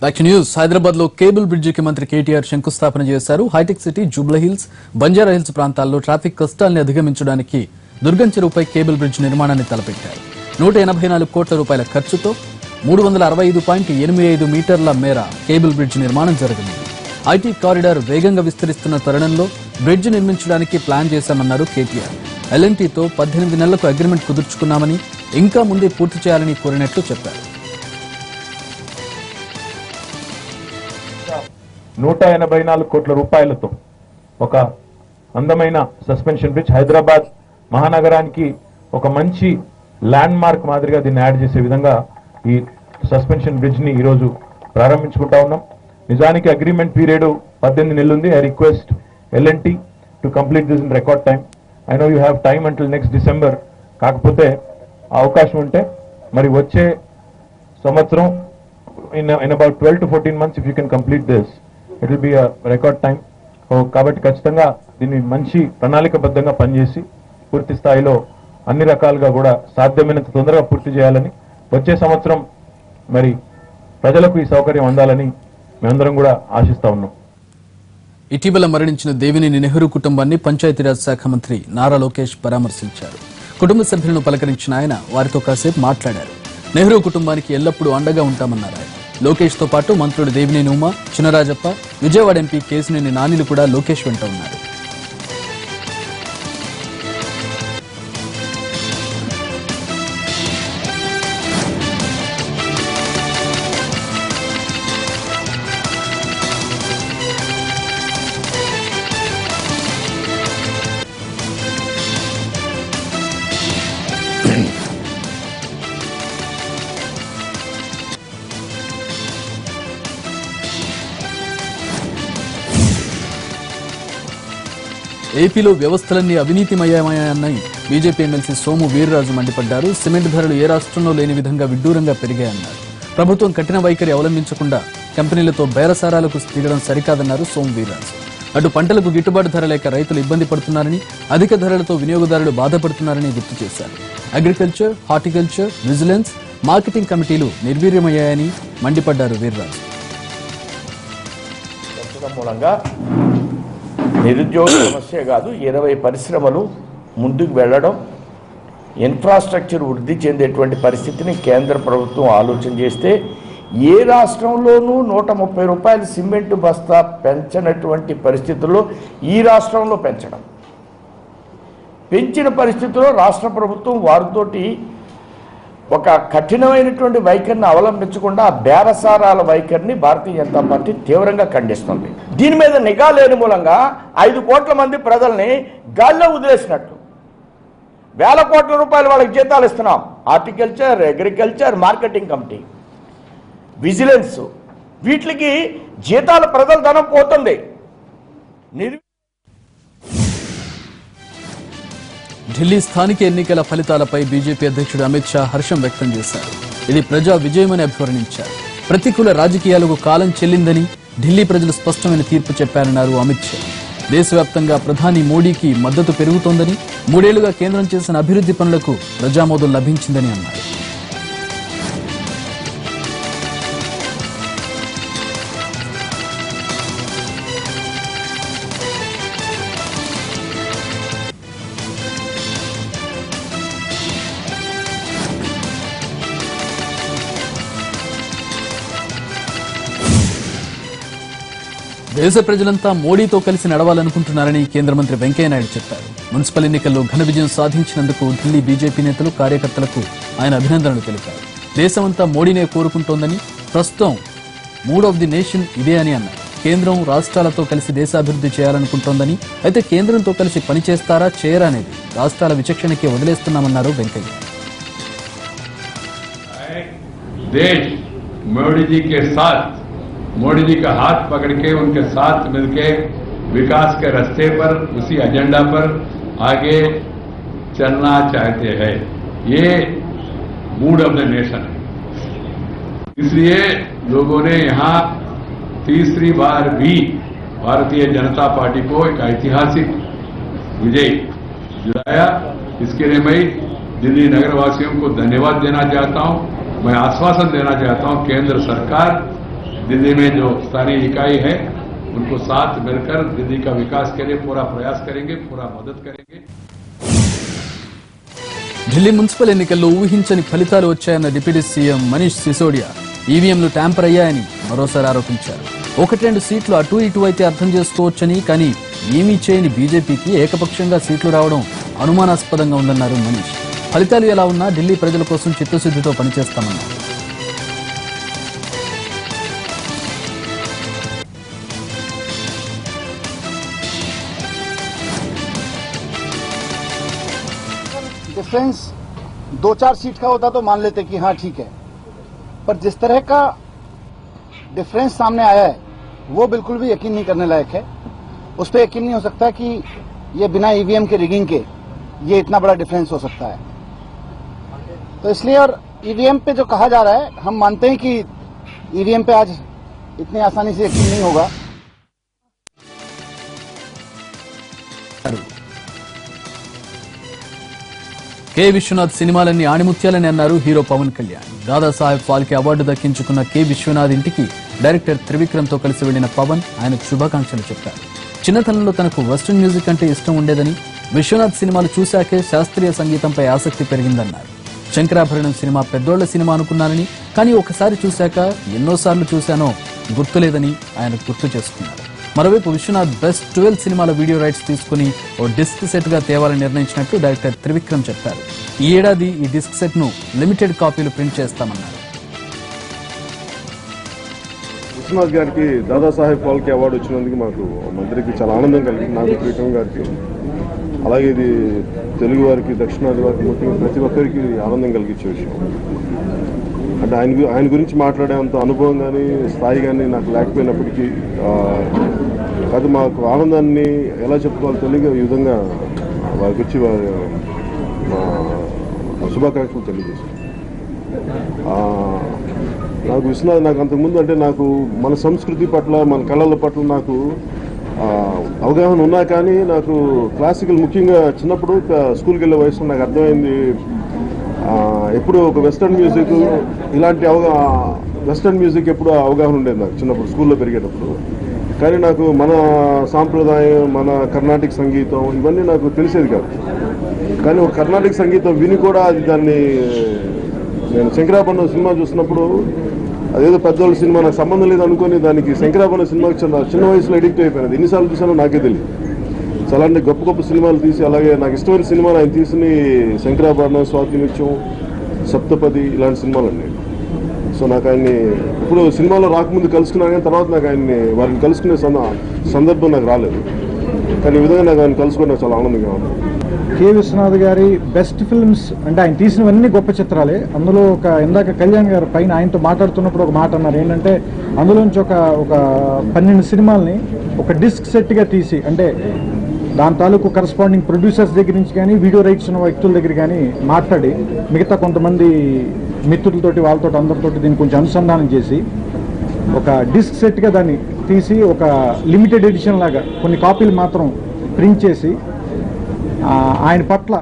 Back to news. Hyderabad లో cable బ్రిడ్జికి మంత్రి కేటీఆర్ శంకుస్థాపన చేశారు. హైటెక్ సిటీ, జూబ్లీ హిల్స్, బంజారా హిల్స్ ప్రాంతాల్లో ట్రాఫిక్ కష్టాల్ని అధిగమించడానికి దుర్గం చెరువుపై కేబుల్ బ్రిడ్జ్ నిర్మాణాన్ని తలపెట్టారు. 184 కోట్ల రూపాయల ఖర్చుతో 365.85 మీటర్ల మేర కేబుల్ బ్రిడ్జ్ నిర్మాణం జరగనుంది. ఐటీ కారిడార్ వేగంగా విస్తరిస్తున్న తరుణంలో బ్రిడ్జ్ నిర్మించడానికి ప్లాన్ చేశామన్నారు కేటీఆర్. ఎల్ఎన్టీతో 18 నెలలకు అగ్రిమెంట్ కుదుర్చుకున్నామని, ఇంకా ముందే పూర్తి చేయాలని కోరినట్లు చెప్పారు. 184 కోట్ల రూపాయలతో ఒక అందమైన సస్పెన్షన్ బ్రిడ్జ్ హైదరాబాద్ మహానగరానికి ఒక మంచి ల్యాండ్ మార్క్ మాదిరిగా దీన్ని యాడ్ చేసే విధంగా ఈ సస్పెన్షన్ బ్రిడ్జ్ ని ఈరోజు ప్రారంభించుకుంటా ఉన్నాం. నిజానికి అగ్రిమెంట్ పీరియడ్ 18 నెలలు ఉంది. I request LNT to complete this in record time. I know you have time until next December. కాకపోతే అవకాశం ఉంటే మరి వచ్చే సంవత్సరం in about 12 to 14 months if you can complete this, it will be a record time. కాబట్టి ఖచ్చితంగా దీన్ని మంచి ప్రణాళికబద్ధంగా పనిచేసి పూర్తి స్థాయిలో అన్ని రకాలుగా కూడా సాధ్యమైనంత తొందరగా పూర్తి చేయాలని, వచ్చే సంవత్సరం మరి ప్రజలకు ఈ సౌకర్యం అందాలని మేమందరం కూడా ఆశిస్తా ఉన్నాం. ఇటీవల మరణించిన దేవినేని నెహ్రూ కుటుంబాన్ని పంచాయతీరాజ్ శాఖ మంత్రి నారా లోకేష్ పరామర్శించారు. కుటుంబ సభ్యులను పలకరించిన ఆయన వారితో కాసేపు మాట్లాడారు. నెహ్రూ కుటుంబానికి ఎల్లప్పుడూ అండగా ఉంటామన్నారు ఆయన. లోకేష్ తో పాటు మంత్రులు దేవినేని ఉమా, చినరాజప్ప, విజయవాడ ఎంపీ కేశినేని నానిలు కూడా లోకేష్ వెంట ఉన్నారు. ఏపీలో వ్యవస్థలన్నీ అవినీతిమయమయ్యాయని బీజేపీ ఎమ్మెల్సీ సోము వీర్రాజు మండిపడ్డారు. సిమెంట్ ధరలు ఏ రాష్ట్రంలో లేని విధంగా విడ్డూరంగా పెరిగాయన్నారు. ప్రభుత్వం కఠిన వైఖరి అవలంబించకుండా కంపెనీలతో బేరసారాలకు దిగడం సరికాదన్నారు సోము వీర్రాజు. అటు పంటలకు గిట్టుబాటు ధర లేక రైతులు ఇబ్బంది పడుతున్నారని, అధిక ధరలతో వినియోగదారులు బాధపడుతున్నారని గుర్తు చేశారు. అగ్రికల్చర్, హార్టికల్చర్, విజిలెన్స్, మార్కెటింగ్ కమిటీలు నిర్వీర్యమయ్యాయని మండిపడ్డారు వీర్రాజు. నిరుద్యోగ సమస్య కాదు, 20 పరిశ్రమలు ముందుకు వెళ్ళడం, ఇన్ఫ్రాస్ట్రక్చర్ వృద్ధి చెందేటువంటి పరిస్థితిని కేంద్ర ప్రభుత్వం ఆలోచన చేస్తే ఏ రాష్ట్రంలోనూ 130 రూపాయల సిమెంట్ బస్తా పెంచనటువంటి పరిస్థితుల్లో ఈ రాష్ట్రంలో పెంచిన పరిస్థితుల్లో రాష్ట్ర ప్రభుత్వం వారితోటి ఒక కఠినమైనటువంటి వైఖరిని అవలంబించకుండా బేరసారాల వైఖరిని భారతీయ జనతా పార్టీ తీవ్రంగా ఖండిస్తుంది. దీని మీద నిఘా లేని మూలంగా 5 కోట్ల మంది ప్రజల్ని గాల్లో వదిలేసినట్టు, వేల కోట్ల రూపాయలు వాళ్ళకి జీతాలు ఇస్తున్నాం. Horticulture, agriculture, marketing committee, vigilance, వీటికి జీతాలు ప్రజల ధనం పోతుంది. ఢిల్లీ స్థానిక ఎన్నికల ఫలితాలపై బీజేపీ అధ్యక్షుడు అమిత్ షా హర్షం వ్యక్తం చేశారు. ఇది ప్రజా విజయమని అభివర్ణించారు. ప్రతికూల రాజకీయాలకు కాలం చెల్లిందని ఢిల్లీ ప్రజలు స్పష్టమైన తీర్పు చెప్పారన్నారు అమిత్ షా. దేశవ్యాప్తంగా ప్రధాని మోడీకి మద్దతు పెరుగుతోందని, 3 ఏళ్లుగా కేంద్రం చేసిన అభివృద్ధి పనులకు ప్రజామోదం లభించిందని అన్నారు. దేశ ప్రజలంతా మోడీతో కలిసి నడవాలనుకుంటున్నారని కేంద్ర మంత్రి వెంకయ్యనాయుడు చెప్పారు. మున్సిపల్ ఎన్నికల్లో ఘన విజయం సాధించినందుకు ఢిల్లీ బీజేపీ నేతలు, కార్యకర్తలకు ఆయన అభినందనలు తెలిపారు. దేశమంతా మోడీనే కోరుకుంటోందని, ప్రస్తుతం మూడ్ ఆఫ్ ది నేషన్ ఇదే అని అన్నారు. కేంద్రం రాష్ట్రాలతో కలిసి దేశాభివృద్ధి చేయాలనుకుంటోందని, అయితే కేంద్రంతో కలిసి పనిచేస్తారా చేయరా అనేది రాష్ట్రాల విచక్షణకే వదిలేస్తున్నామన్నారు వెంకయ్య. मोदी जी का हाथ पकड़ के उनके साथ मिलके विकास के रास्ते पर, उसी एजेंडा पर आगे चलना चाहते हैं. ये मूड ऑफ द नेशन है. इसलिए लोगों ने यहाँ तीसरी बार भी भारतीय जनता पार्टी को एक ऐतिहासिक विजय दिलाया. इसके लिए मैं दिल्ली नगरवासियों को धन्यवाद देना चाहता हूं. मैं आश्वासन देना चाहता हूं, केंद्र सरकार दिल्ली में जो स्थानीय इकाई है उनको साथ मिलकर दिल्ली का विकास के लिए पूरा प्रयास करेंगे, पूरा मदद करेंगे। ఢిల్లీ మున్సిపల్ ఎన్నికల్లో ఊహించని ఫలితాలు వచ్చాయన్న డిప్యూటీ సీఎం మనీష్ సిసోడియా ఈవీఎంలు ట్యాంపర్ అయ్యాయని మరోసారి ఆరోపించారు. 1-2 సీట్లు అటు ఇటు అయితే అర్థం చేసుకోవచ్చని, కానీ ఏమీ చేయని బీజేపీకి ఏకపక్షంగా సీట్లు రావడం అనుమానాస్పదంగా ఉందన్నారు మనీష్. ఫలితాలు ఎలా ఉన్నా ఢిల్లీ ప్రజల కోసం చిత్తశుద్ధితో పనిచేస్తామన్నారు. डिफरेंस 2-4 सीट का होता तो मान लेते कि हाँ ठीक है, पर जिस तरह का डिफरेंस सामने आया है वो बिल्कुल भी यकीन नहीं करने लायक है. उस पर यकीन नहीं हो सकता कि ये बिना ईवीएम के रिगिंग के ये इतना बड़ा डिफरेंस हो सकता है. तो इसलिए, और ईवीएम पे जो कहा जा रहा है, हम मानते हैं कि ईवीएम पे आज इतनी आसानी से यकीन नहीं होगा. కె విశ్వనాథ్ సినిమాలన్నీ ఆణిముత్యాలని అన్నారు హీరో పవన్ కళ్యాణ్. దాదాసాహెబ్ ఫాల్కే అవార్డు దక్కించుకున్న కె విశ్వనాథ్ ఇంటికి డైరెక్టర్ త్రివిక్రమ్తో కలిసి వెళ్లిన పవన్ ఆయనకు శుభాకాంక్షలు చెప్పారు. చిన్నతనంలో తనకు వెస్టర్న్ మ్యూజిక్ అంటే ఇష్టం ఉండేదని, విశ్వనాథ్ సినిమాలు చూశాకే శాస్త్రీయ సంగీతంపై ఆసక్తి పెరిగిందన్నారు. శంకరాభరణం సినిమా పెద్దోళ్ల సినిమా అనుకున్నానని, కానీ ఒకసారి చూశాక ఎన్నోసార్లు చూశానో గుర్తులేదని ఆయన గుర్తు చేసుకున్నారు. మరోవైపు విశ్వనాథ్ బెస్ట్ 12 సినిమాల వీడియో రైట్స్ తీసుకుని ఓ డిస్క్ సెట్ గా తేవాలని నిర్ణయించినట్టు డైరెక్టర్ త్రివిక్రమ్ చెప్పారు. ఈ ఏడాది ఈ డిస్క్ సెట్ ను లిమిటెడ్ కాపీలు ప్రింట్ చేస్తామన్నారు. విశ్వనాథ్ గారికి దాదాసాహెబ్ ఫాల్కే అవార్డు వచ్చినందుకు మాకు మంత్రికి చాలా ఆనందం కలిగింది. నాకు ప్రీతం గారికి, అలాగే ఇది తెలుగు వారికి, దక్షిణాది వారికి, ముఖ్యంగా ప్రతి ఒక్కరికి ఆనందం కలిగించే విషయం. అంటే ఆయన గురించి మాట్లాడేంత అనుభవం కానీ స్థాయి కానీ నాకు లేకపోయినప్పటికీ అది మాకు ఆనందాన్ని ఎలా చెప్పుకోవాలో తెలియక ఈ విధంగా వారికి వచ్చి శుభాకాంక్షలు తెలియజేశారు. నాకు విశ్వనాథ్ నాకు అంతకుముందు అంటే నాకు మన సంస్కృతి పట్ల, మన కళల పట్ల నాకు అవగాహన ఉన్నా, కానీ నాకు క్లాసికల్ ముఖ్యంగా చిన్నప్పుడు స్కూల్కి వెళ్ళే వయసులో నాకు అర్థమైంది, ఎప్పుడు ఒక వెస్టర్న్ మ్యూజిక్ ఇలాంటి వెస్టర్న్ మ్యూజిక్ ఎప్పుడు అవగాహన ఉండేది నాకు చిన్నప్పుడు స్కూల్లో పెరిగేటప్పుడు. కానీ నాకు మన సాంప్రదాయం, మన కర్ణాటక సంగీతం ఇవన్నీ నాకు తెలిసేది కాదు. కానీ ఒక కర్ణాటక సంగీతం విని కూడా అది దాన్ని నేను శంకరాభరణం సినిమా చూసినప్పుడు అదేదో పెద్దోళ్ళ సినిమా నాకు సంబంధం లేదు అనుకుని దానికి శంకరాభరణం సినిమాకి చిన్న వయసులో ఎడిక్ట్ అయిపోయినది. ఎన్నిసార్లు చూసానో నాకే తెలియదు. అలాంటి గొప్ప గొప్ప సినిమాలు తీసి, అలాగే నాకు ఇష్టమైన సినిమాలు ఆయన తీసిన శంకరాభరణం, స్వాతిమిత్యం, సప్తపది ఇలాంటి సినిమాలండి. సో నాకు ఆయన్ని ఇప్పుడు సినిమాలో రాకముందు కలుసుకున్నాను, కానీ తర్వాత నాకు వారిని కలుసుకునే సందర్భం నాకు రాలేదు. కానీ ఈ విధంగా నాకు ఆయన కలుసుకోవడం చాలా ఆనందంగా ఉంది. కె విశ్వనాథ్ గారి బెస్ట్ ఫిల్మ్స్ అంటే ఆయన తీసినవన్నీ గొప్ప చిత్రాలే. అందులో ఇందాక కళ్యాణ్ గారు పైన ఆయనతో మాట్లాడుతున్నప్పుడు ఒక మాట అన్నారు, ఏంటంటే అందులోంచి ఒక 12 సినిమాల్ని ఒక డిస్క్ సెట్గా తీసి, అంటే దాని తాలూకు కరస్పాండింగ్ ప్రొడ్యూసర్స్ దగ్గర నుంచి కానీ, వీడియో రైట్స్ ఉన్న వ్యక్తుల దగ్గర కానీ మాట్లాడి, మిగతా కొంతమంది మిత్రులతోటి, వాళ్ళతో అందరితోటి దీన్ని కొంచెం అనుసంధానం చేసి ఒక డిస్క్ సెట్గా దాన్ని తీసి ఒక లిమిటెడ్ ఎడిషన్ లాగా కొన్ని కాపీలు మాత్రం ప్రింట్ చేసి ఆయన పట్ల